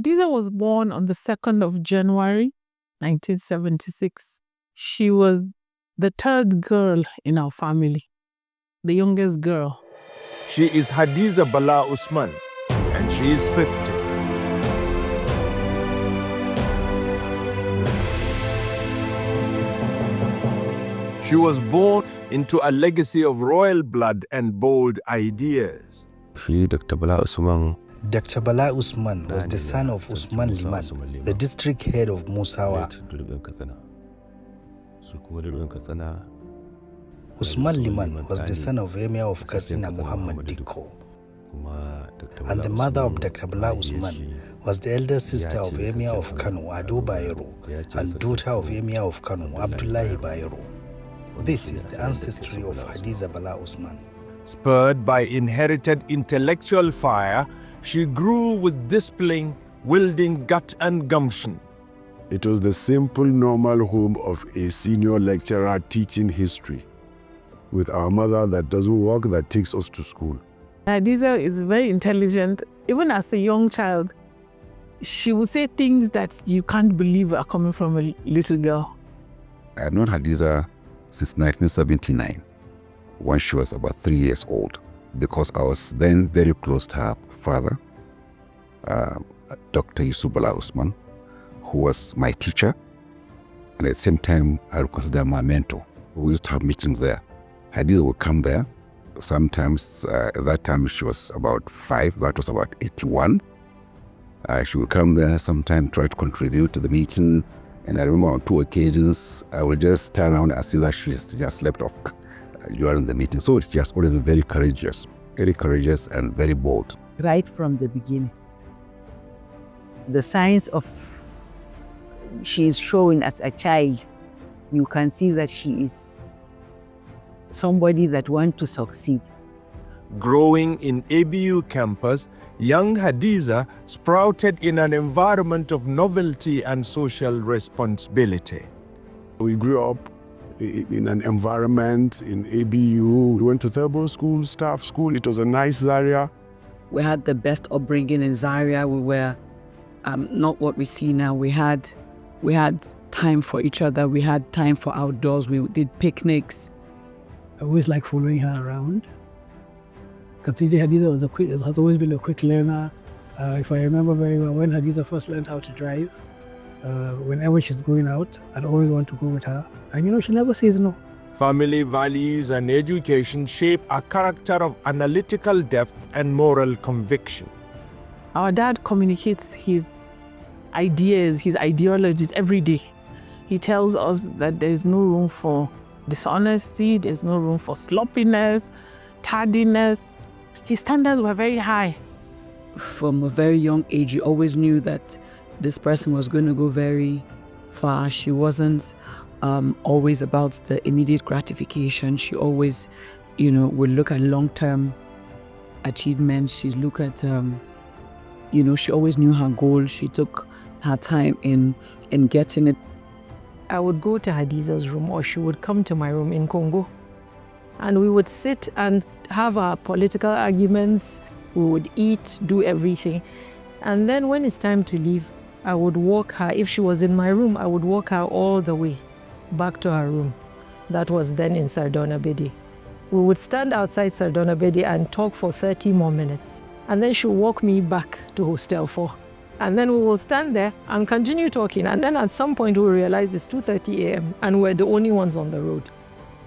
Hadiza was born on the 2nd of January, 1976. She was the third girl in our family, the youngest girl. She is Hadiza Bala Usman, and she is 50. She was born into a legacy of royal blood and bold ideas. Dr. Bala Usman was the son of Usman Liman, the district head of Musawa. Usman Liman was the son of Emir of Katsina Muhammad Dikko. And the mother of Dr. Bala Usman was the elder sister of Emir of Kano, Ado Bayero, and daughter of Emir of Kano, Abdullahi Bayero. This is the ancestry of Hadiza Bala Usman. Spurred by inherited intellectual fire, she grew with discipline, wielding gut and gumption. It was the simple, normal home of a senior lecturer teaching history, with our mother that doesn't work, that takes us to school. Hadiza is very intelligent. Even as a young child, she would say things that you can't believe are coming from a little girl. I've known Hadiza since 1979, when she was about 3 years old, because I was then very close to her father, Dr. Bala Usman, who was my teacher, and at the same time, I would consider my mentor. We used to have meetings there. Hadiza would come there. Sometimes, at that time, she was about 5, that was about 81. She would come there, sometimes try to contribute to the meeting. And I remember on 2 occasions, I would just turn around and see that she just slept off during the meeting. So she has always been very courageous and very bold. Right from the beginning, the signs of she is showing as a child, you can see that she is somebody that wants to succeed. Growing in ABU campus, young Hadiza sprouted in an environment of novelty and social responsibility. We grew up in an environment in ABU. We went to Thurbo School, staff school. It was a nice area. We had the best upbringing in Zaria. We were not what we see now. We had time for each other. We had time for outdoors. We did picnics. I always like following her around. Considering Hadiza has always been a quick learner. If I remember very well, when Hadiza first learned how to drive, whenever she's going out, I'd always want to go with her. And she never says no. Family values and education shape a character of analytical depth and moral conviction. Our dad communicates his ideas, his ideologies every day. He tells us that there's no room for dishonesty, there's no room for sloppiness, tardiness. His standards were very high. From a very young age, you always knew that this person was going to go very far. She wasn't always about the immediate gratification. She always, would look at long-term achievements. She'd look at, she always knew her goal. She took her time in getting it. I would go to Hadiza's room, or she would come to my room in Congo. And we would sit and have our political arguments. We would eat, do everything. And then when it's time to leave, I would walk her. If she was in my room, I would walk her all the way back to her room. That was then in Sardona Bedi. We would stand outside Sardona Bedi and talk for 30 more minutes. And then she'll walk me back to Hostel 4. And then we will stand there and continue talking. And then at some point, we'll realize it's 2:30 a.m. and we're the only ones on the road.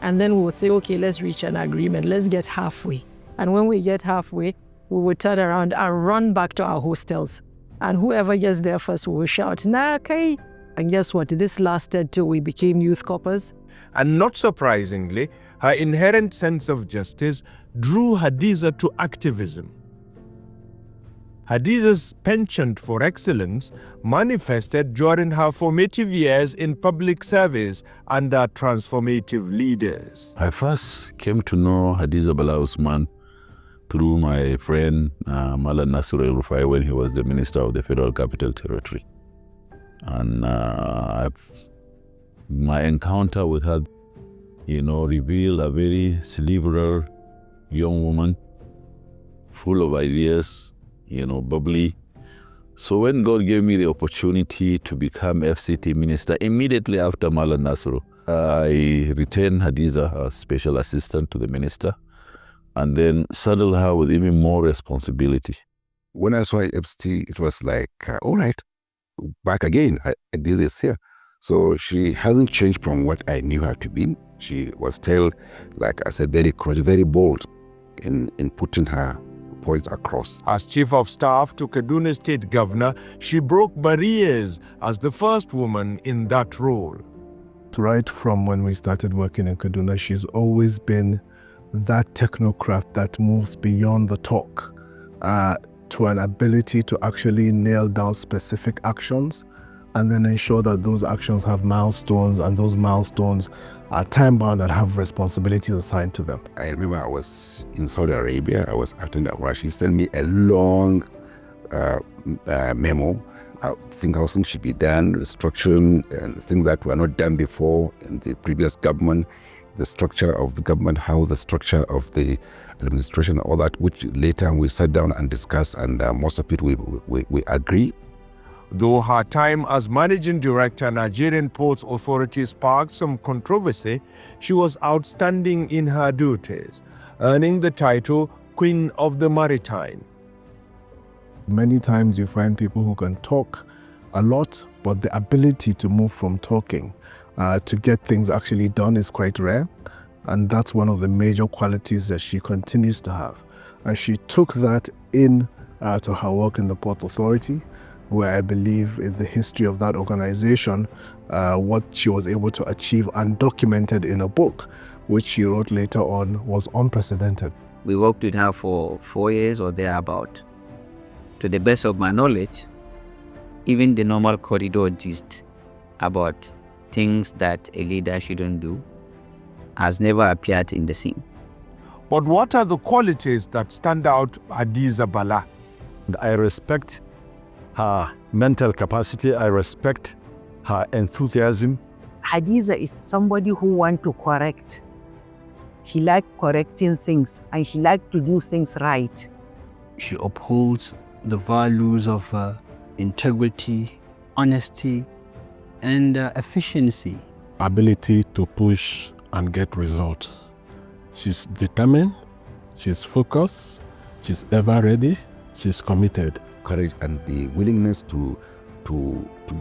And then we would say, okay, let's reach an agreement. Let's get halfway. And when we get halfway, we would turn around and run back to our hostels. And whoever gets there first, we will shout, "Nakai!" And guess what? This lasted till we became youth corpers. And not surprisingly, her inherent sense of justice drew Hadiza to activism. Hadiza's penchant for excellence manifested during her formative years in public service under transformative leaders. I first came to know Hadiza Bala Usman through my friend Malan Nasur El-Rufai when he was the Minister of the Federal Capital Territory. And my encounter with her, revealed a very cerebral young woman, full of ideas, bubbly, So when God gave me the opportunity to become FCT minister, immediately after Mala Nasru, I retained Hadiza as special assistant to the minister, and then saddled her with even more responsibility. When I saw FCT, it was like, all right, back again, I did this here. So she hasn't changed from what I knew her to be. She was still, like I said, very courageous, very bold in putting her points across. As Chief of Staff to Kaduna State Governor, she broke barriers as the first woman in that role. Right from when we started working in Kaduna, she's always been that technocrat that moves beyond the talk to an ability to actually nail down specific actions and then ensure that those actions have milestones, and those milestones are time-bound and have responsibilities assigned to them. I remember I was in Saudi Arabia. I was attending where she sent me a long memo. I think how things should be done, restructuring and things that were not done before in the previous government, the structure of the government, how the structure of the administration, all that, which later we sat down and discussed, and most of it we agree. Though her time as Managing Director, Nigerian Ports Authority sparked some controversy, she was outstanding in her duties, earning the title Queen of the Maritime. Many times you find people who can talk a lot, but the ability to move from talking to get things actually done is quite rare. And that's one of the major qualities that she continues to have. And she took that in to her work in the Port Authority, where I believe in the history of that organization, what she was able to achieve and documented in a book, which she wrote later on, was unprecedented. We worked with her for 4 years or thereabout. To the best of my knowledge, even the normal corridor gist about things that a leader shouldn't do has never appeared in the scene. But what are the qualities that stand out Hadiza Bala? I respect her mental capacity. I respect her enthusiasm. Hadiza is somebody who wants to correct. She likes correcting things, and she likes to do things right. She upholds the values of integrity, honesty, and efficiency. Ability to push and get results. She's determined, she's focused, she's ever ready, she's committed. Courage and the willingness to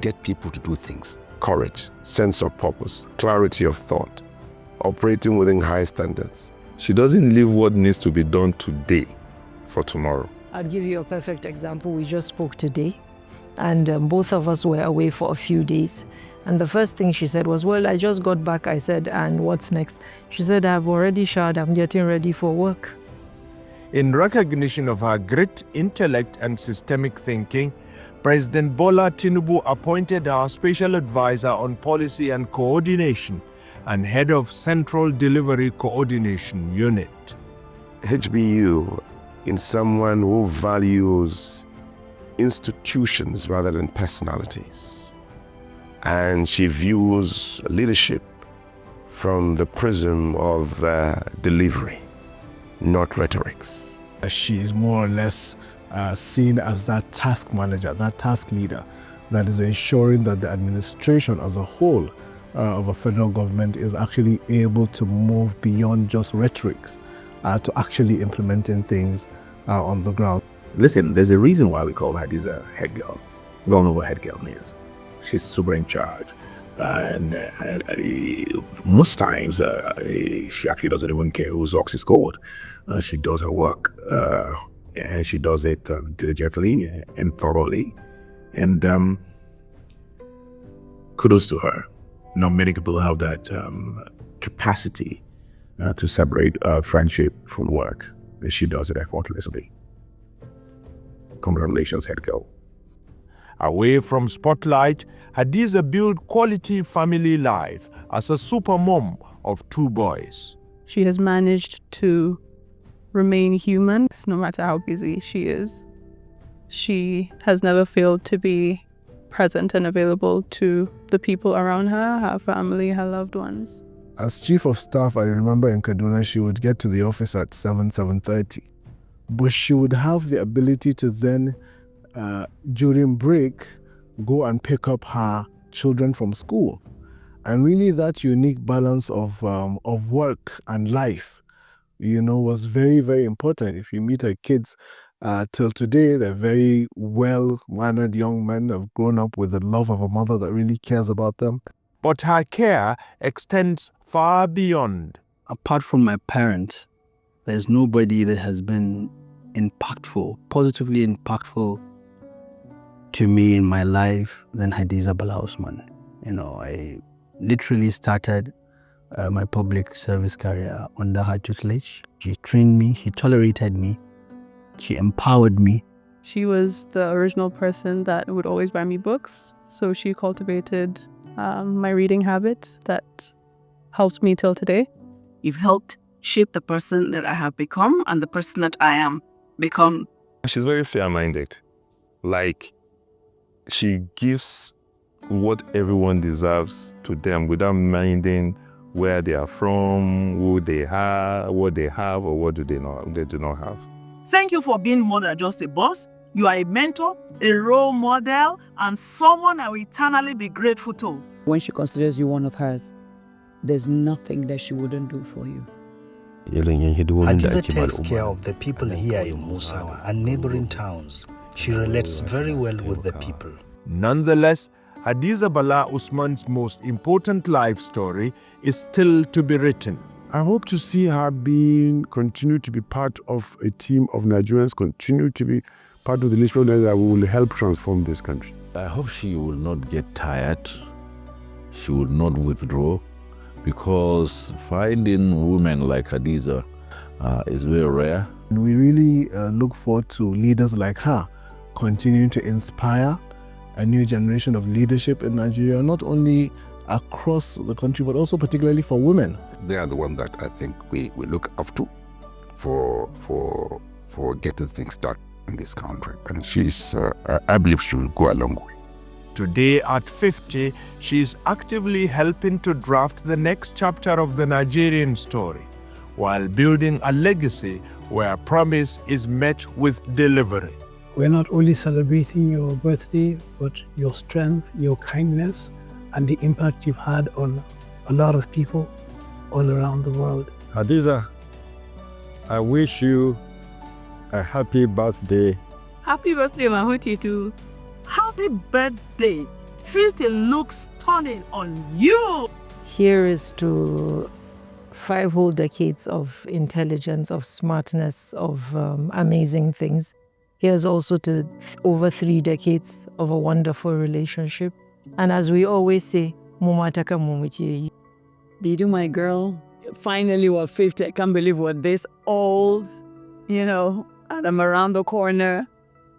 get people to do things. Courage, sense of purpose, clarity of thought, operating within high standards. She doesn't leave what needs to be done today for tomorrow. I'll give you a perfect example. We just spoke today, and both of us were away for a few days. And the first thing she said was, well, I just got back. I said, and what's next? She said, I've already showered. I'm getting ready for work. In recognition of her grit, intellect, and systemic thinking, President Bala Tinubu appointed her Special Advisor on Policy and Coordination and Head of Central Delivery Coordination Unit. HBU, in someone who values institutions rather than personalities. And she views leadership from the prism of delivery, not rhetorics. She is more or less seen as that task manager, that task leader that is ensuring that the administration as a whole of a federal government is actually able to move beyond just rhetorics to actually implementing things on the ground. Listen, there's a reason why we call Hadiza head girl. We all know what head girl means. She's super in charge. And most times, she actually doesn't even care whose ox is cold. She does her work, and she does it diligently and thoroughly. And kudos to her. Not many people have that capacity to separate friendship from work. She does it effortlessly. Congratulations, head girl. Away from spotlight, Hadiza built quality family life as a super mom of 2 boys. She has managed to remain human no matter how busy she is. She has never failed to be present and available to the people around her family, her loved ones. As Chief of Staff, I remember in Kaduna, she would get to the office at 7:30. But she would have the ability to then during break, go and pick up her children from school. And really that unique balance of work and life, was very, very important. If you meet her kids till today, they're very well-mannered young men, have grown up with the love of a mother that really cares about them. But her care extends far beyond. Apart from my parents, there's nobody that has been positively impactful to me in my life than Hadiza Bala Usman. I literally started my public service career under her tutelage. She trained me, she tolerated me, she empowered me. She was the original person that would always buy me books. So she cultivated my reading habit that helps me till today. You've helped shape the person that I have become and the person that I am become. She's very fair-minded. Like, she gives what everyone deserves to them without minding where they are from, who they are, what they have, or what they do not have. Thank you for being more than just a boss. You are a mentor, a role model, and someone I will eternally be grateful to. When she considers you one of hers, there's nothing that she wouldn't do for you. Hadiza takes care of the people here in Musawa and neighboring towns. She relates very well with the people. Nonetheless, Hadiza Bala Usman's most important life story is still to be written. I hope to see her continue to be part of a team of Nigerians, continue to be part of the leadership that will help transform this country. I hope she will not get tired. She will not withdraw, because finding women like Hadiza is very rare. We really look forward to leaders like her continuing to inspire a new generation of leadership in Nigeria, not only across the country, but also particularly for women. They are the ones that I think we look up to for getting things done in this country. And I believe she will go a long way. Today at 50, she is actively helping to draft the next chapter of the Nigerian story, while building a legacy where promise is met with delivery. We're not only celebrating your birthday, but your strength, your kindness, and the impact you've had on a lot of people all around the world. Hadiza, I wish you a happy birthday. Happy birthday, Mahuti, too. Happy birthday. 50 looks stunning on you. Here is to 5 whole decades of intelligence, of smartness, of amazing things. Here's also to over 3 decades of a wonderful relationship. And as we always say, Mumataka Mumuchi. Bidu, my girl, finally we're 50. I can't believe we're this old, and I'm around the corner.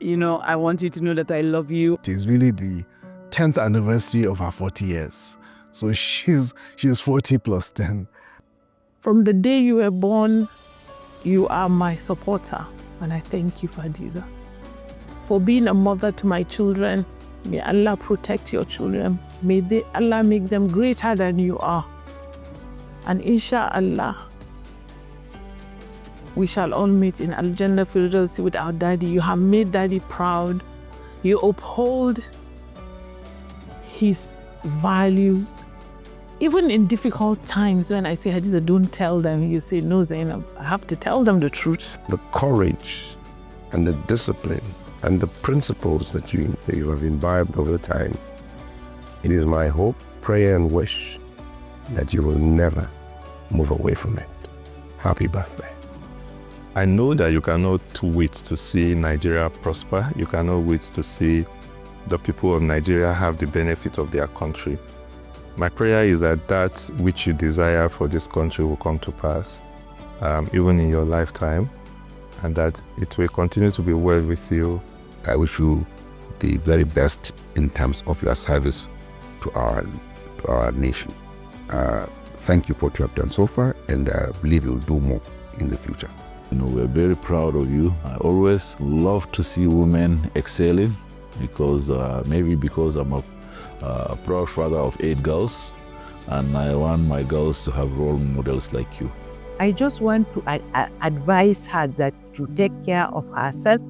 I want you to know that I love you. It is really the 10th anniversary of her 40 years. So she's 40 plus 10. From the day you were born, you are my supporter. And I thank you, Hadiza, for being a mother to my children. May Allah protect your children. May Allah make them greater than you are. And inshallah, we shall all meet in Al-Jannah Firdausi with our daddy. You have made daddy proud. You uphold his values. Even in difficult times, when I say, Hadiza, don't tell them, you say, no, Zainab, I have to tell them the truth. The courage and the discipline and the principles that you have imbibed over the time, it is my hope, prayer, and wish that you will never move away from it. Happy birthday. I know that you cannot wait to see Nigeria prosper. You cannot wait to see the people of Nigeria have the benefit of their country. My prayer is that which you desire for this country will come to pass, even in your lifetime, and that it will continue to be well with you. I wish you the very best in terms of your service to our nation. Thank you for what you have done so far, and I believe you'll do more in the future. We're very proud of you. I always love to see women excelling, because maybe because I'm a proud father of 8 girls, and I want my girls to have role models like you. I just want to advise her that to take care of herself,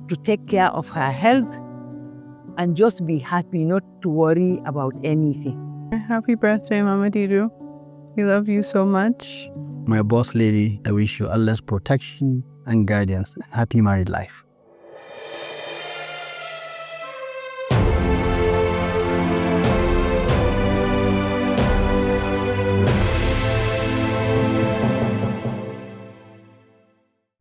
to take care of her health and just be happy, not to worry about anything. Happy birthday, Mama Didu. We love you so much. My boss lady, I wish you Allah's protection and guidance. Happy married life.